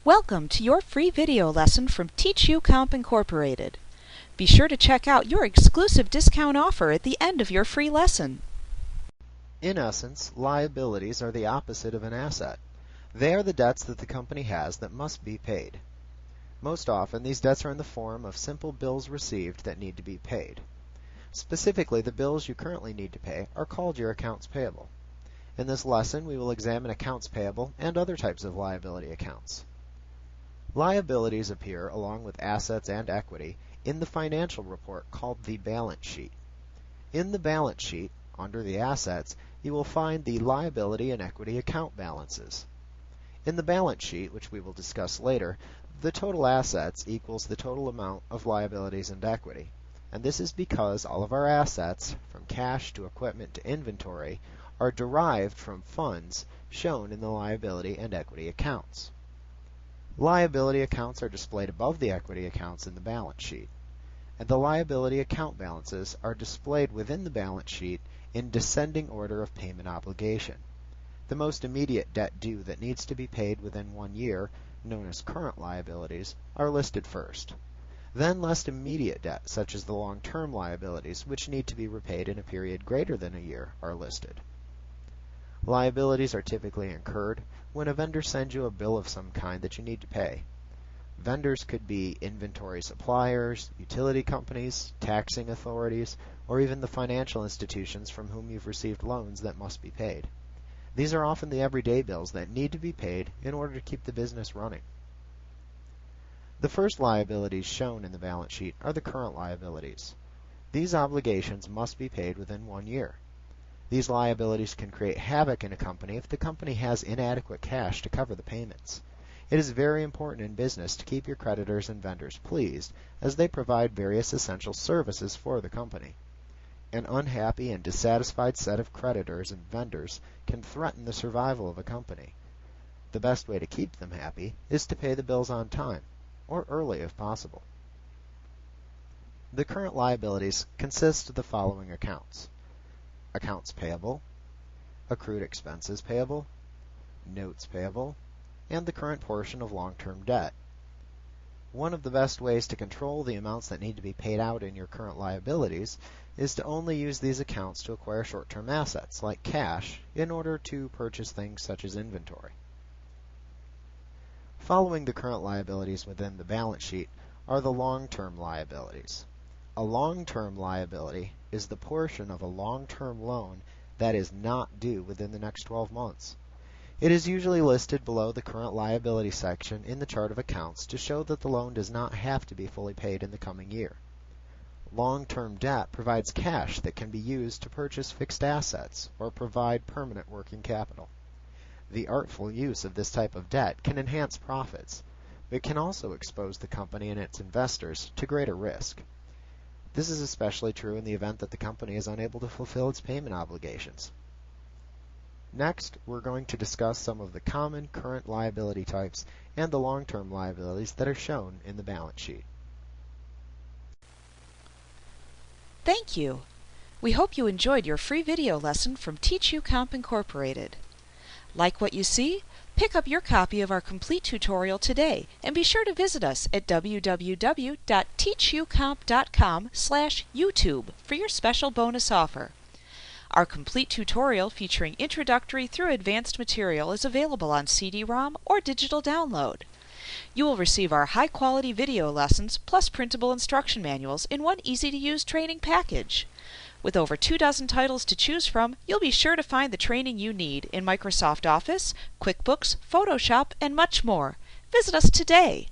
Welcome to your free video lesson from TeachUComp Incorporated. Be sure to check out your exclusive discount offer at the end of your free lesson. In essence, liabilities are the opposite of an asset. They are the debts that the company has that must be paid. Most often, these debts are in the form of simple bills received that need to be paid. Specifically, the bills you currently need to pay are called your accounts payable. In this lesson, we will examine accounts payable and other types of liability accounts. Liabilities appear along with assets and equity in the financial report called the balance sheet. In the balance sheet, under the assets, you will find the liability and equity account balances. In the balance sheet, which we will discuss later, the total assets equals the total amount of liabilities and equity. And this is because all of our assets, from cash to equipment to inventory, are derived from funds shown in the liability and equity accounts. Liability accounts are displayed above the equity accounts in the balance sheet, and the liability account balances are displayed within the balance sheet in descending order of payment obligation. The most immediate debt due that needs to be paid within 1 year, known as current liabilities, are listed first. Then less immediate debt, such as the long-term liabilities, which need to be repaid in a period greater than a year, are listed. Liabilities are typically incurred when a vendor sends you a bill of some kind that you need to pay. Vendors could be inventory suppliers, utility companies, taxing authorities, or even the financial institutions from whom you've received loans that must be paid. These are often the everyday bills that need to be paid in order to keep the business running. The first liabilities shown in the balance sheet are the current liabilities. These obligations must be paid within 1 year. These liabilities can create havoc in a company if the company has inadequate cash to cover the payments. It is very important in business to keep your creditors and vendors pleased, as they provide various essential services for the company. An unhappy and dissatisfied set of creditors and vendors can threaten the survival of a company. The best way to keep them happy is to pay the bills on time, or early if possible. The current liabilities consist of the following accounts: accounts payable, accrued expenses payable, notes payable, and the current portion of long-term debt. One of the best ways to control the amounts that need to be paid out in your current liabilities is to only use these accounts to acquire short-term assets, like cash, in order to purchase things such as inventory. Following the current liabilities within the balance sheet are the long-term liabilities. A long-term liability is the portion of a long-term loan that is not due within the next 12 months. It is usually listed below the current liability section in the chart of accounts to show that the loan does not have to be fully paid in the coming year. Long-term debt provides cash that can be used to purchase fixed assets or provide permanent working capital. The artful use of this type of debt can enhance profits, but can also expose the company and its investors to greater risk. This is especially true in the event that the company is unable to fulfill its payment obligations. Next, we're going to discuss some of the common current liability types and the long-term liabilities that are shown in the balance sheet. Thank you. We hope you enjoyed your free video lesson from TeachUComp Incorporated. Like what you see? Pick up your copy of our complete tutorial today and be sure to visit us at www.teachucomp.com/YouTube for your special bonus offer. Our complete tutorial featuring introductory through advanced material is available on CD-ROM or digital download. You will receive our high-quality video lessons plus printable instruction manuals in one easy-to-use training package. With over 24 titles to choose from, you'll be sure to find the training you need in Microsoft Office, QuickBooks, Photoshop, and much more. Visit us today.